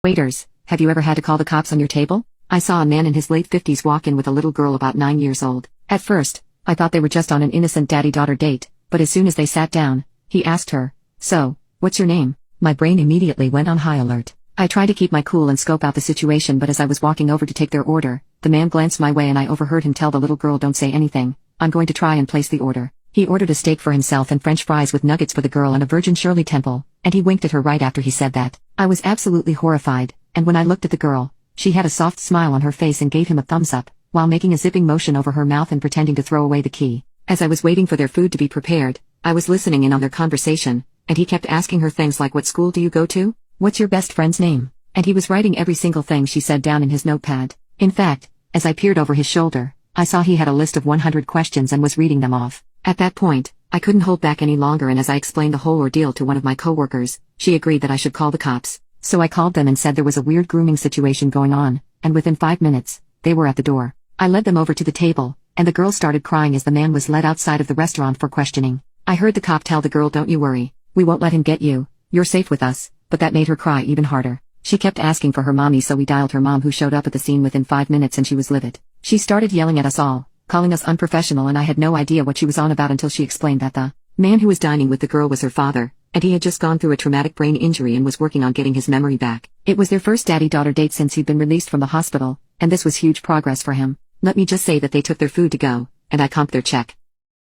Waiters, have you ever had to call the cops on your table? I saw a man in his late 50s walk in with a little girl about 9 years old. At first, I thought they were just on an innocent daddy-daughter date, but as soon as they sat down, he asked her, "So, what's your name?" My brain immediately went on high alert. I tried to keep my cool and scope out the situation, but as I was walking over to take their order, the man glanced my way and I overheard him tell the little girl, "Don't say anything, I'm going to try and place the order." He ordered a steak for himself and French fries with nuggets for the girl and a Virgin Shirley temple, and he winked at her right after he said that. I was absolutely horrified, and when I looked at the girl, she had a soft smile on her face and gave him a thumbs up, while making a zipping motion over her mouth and pretending to throw away the key. As I was waiting for their food to be prepared, I was listening in on their conversation, and he kept asking her things like, "What school do you go to? What's your best friend's name?" And he was writing every single thing she said down in his notepad. In fact, as I peered over his shoulder, I saw he had a list of 100 questions and was reading them off. At that point, I couldn't hold back any longer, and as I explained the whole ordeal to one of my coworkers, she agreed that I should call the cops. So I called them and said there was a weird grooming situation going on, and within 5 minutes, they were at the door. I led them over to the table, and the girl started crying as the man was led outside of the restaurant for questioning. I heard the cop tell the girl, "Don't you worry, we won't let him get you, you're safe with us," but that made her cry even harder. She kept asking for her mommy, so we dialed her mom, who showed up at the scene within 5 minutes, and she was livid. She started yelling at us all, calling us unprofessional, and I had no idea what she was on about until she explained that the man who was dining with the girl was her father, and he had just gone through a traumatic brain injury and was working on getting his memory back. It was their first daddy-daughter date since he'd been released from the hospital, and this was huge progress for him. Let me just say that they took their food to go, and I comped their check.